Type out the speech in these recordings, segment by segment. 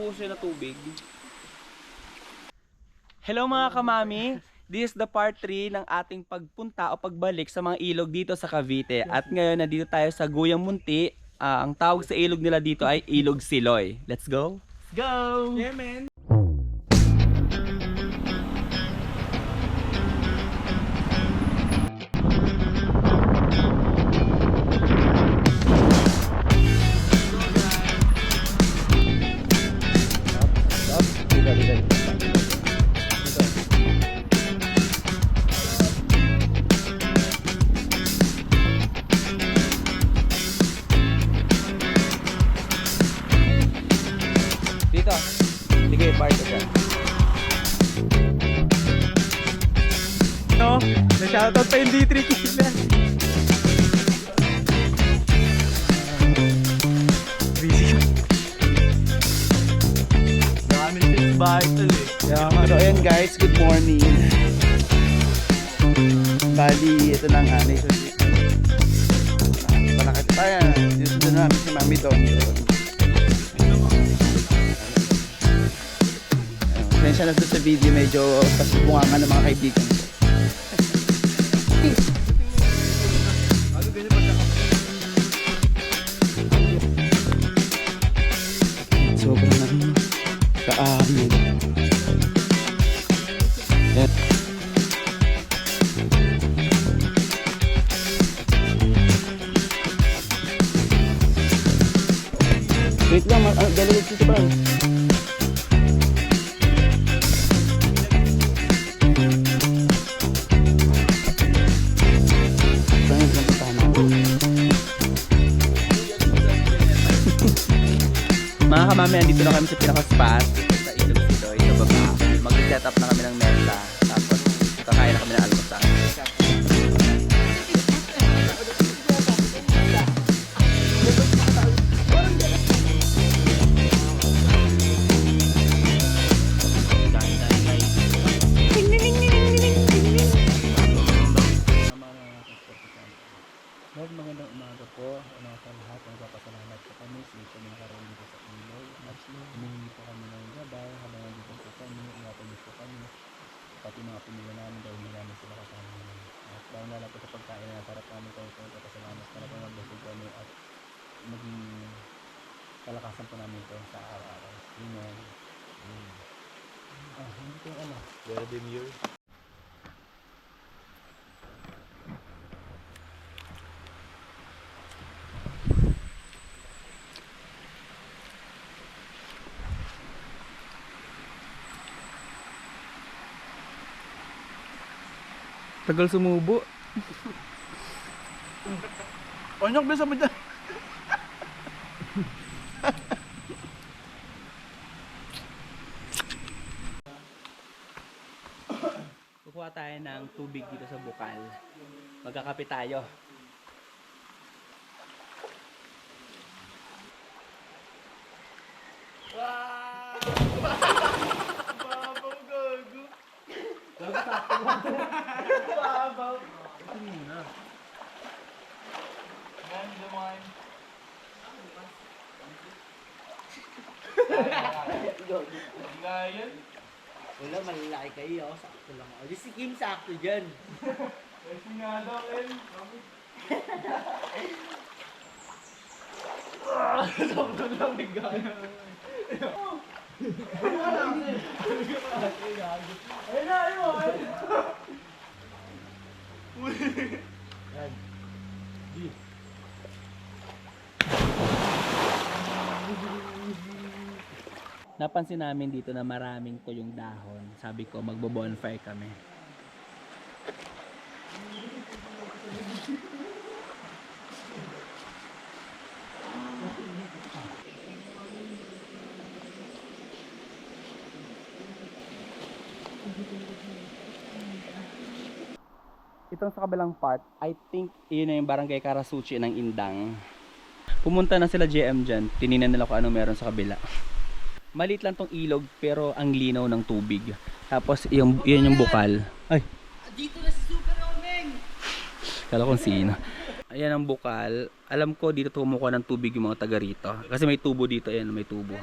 nauubos yun na tubig. Hello mga kamami! This is the part 3 ng ating pagpunta o pagbalik sa mga ilog dito sa Cavite. At ngayon nandito tayo sa Guyang Munti. Ang tawag sa ilog nila dito ay Ilog Siloy. Let's go! Let's go! Yeah, man! Dito. Sige, parto dyan. No, na-shoutout pa yung D3 Kila. Busy. Daming tips vital eh. Yeah, so ayan guys, good morning. Bali, ito na nga, nation. Palakit tayo. Dito na namin si Mami Don. Pasensya na sa video, medyo pasibungan ng mga kaibigan ko. Sobrang kaamin. Wait lang, galing dito pa. Mga kamami, andito na kami sa pinaka-spot sa Ilog Siloy, sa baba. Mag-set up na kami ng mesa, tapos kakain na kami ng almusal. Magandang umaga po sa lahat. Nagpapasalamat po kami sa inyo na nakaroon dito sa ilog. At humingi po kami ng gabay habang nandito po kami. Ingatan niyo po kami. Pati mga pinila namin dahil hindi namin sila kasama namin. At dahil na lang po sa pagkain na sarap namin kayo po. Nagpapasalamat para po magbusog kami at maging kalakasan po namin ito sa araw-araw. Amen. Hindi ko ano. Vladimir. Tagal sumubo. Onyok, bisa mo dyan. Kukuha tayo ng tubig dito sa bukal. Magkakape tayo. Babaw, gago. Babaw. Ito muna. Yan, lumayan. Gayan. Wala, malalaki kayo. Sakto lang ako. Si Kim sakto dyan. Kasi nga daw, El. Sobrang lamig gaya. Ayun na, ayun. Yan. Napansin namin dito na maraming tuyong dahon. Sabi ko, magbo-bonfire kami. Itong sa kabilang part, I think yun na yung barangay Karasuchi ng Indang. Pumunta na sila GM dyan, tininan nila kung ano meron sa kabila. Maliit lang tong ilog pero ang linaw ng tubig. Tapos yun yung bukal. Ay! Dito na si Super Omeng! Kala kong sino. Ayan ang bukal. Alam ko dito tumukuha ng tubig yung mga taga rito. Kasi may tubo dito, ayan, may tubo.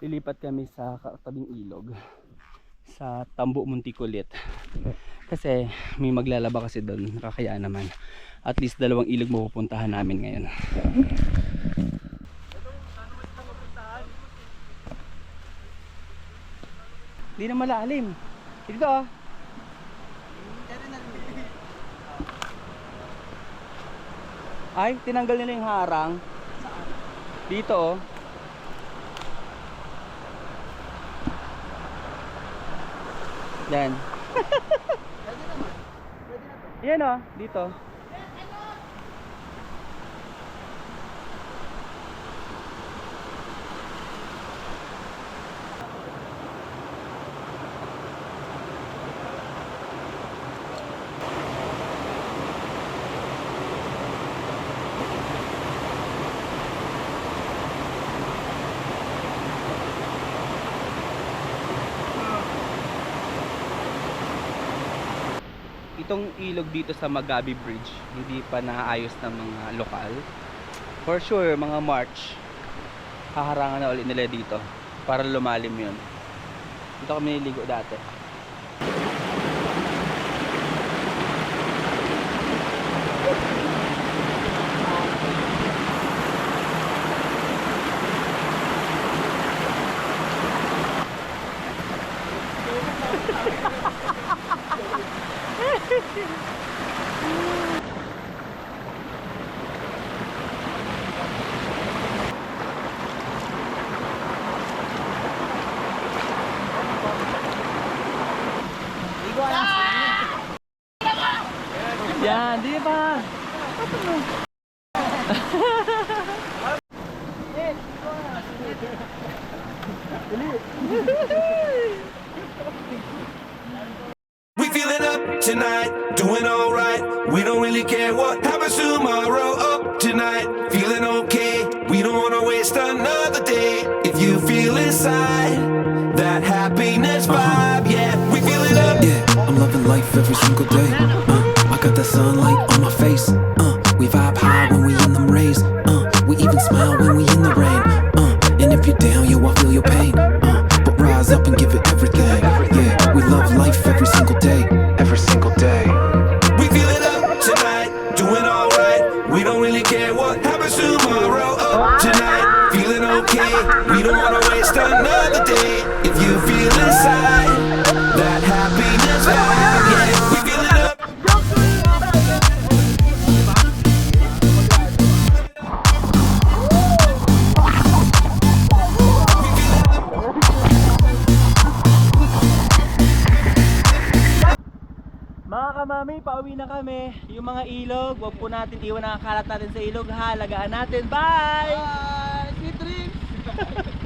Lilipat kami sa katabing ilog sa Tambo Montikulit kasi may maglalaba kasi doon, nakakaya naman. At least 2 ilog mapupuntahan namin ngayon. Hindi na malalim. Dito ah. Ay, tinanggal nila yung harang. Dito oh. Yan. Yan oh, dito. Itong ilog dito sa Magabi Bridge hindi pa naayos ng mga lokal. For sure mga March haharangan na ulit nila dito para lumalim yun. Dito kami niligo dati. Yan, di ba? We feeling up tonight, doing alright. We don't really care what happens tomorrow. Up tonight, feeling okay. We don't wanna waste another day. If you feel inside that happiness vibe, yeah, we feeling up. Yeah, I'm loving life every single day. I got that sunlight on my face. We vibe high when we in them rays. We even smile when we in the rain. And if you're down, yo, I feel your pain. But rise up and give it everything. Yeah, we love life every single day. Every single day. We feeling up tonight, doing alright. We don't really care what happens tomorrow. Up tonight, feeling okay. We don't wanna waste another day. If you feel inside that happiness vibe, yeah, we feeling up. Mga kamami, pauwi na kami. Yung mga ilog, wag po natin iwan ang kalat natin sa ilog. Halagaan natin. Bye! Bye! Sweet dreams!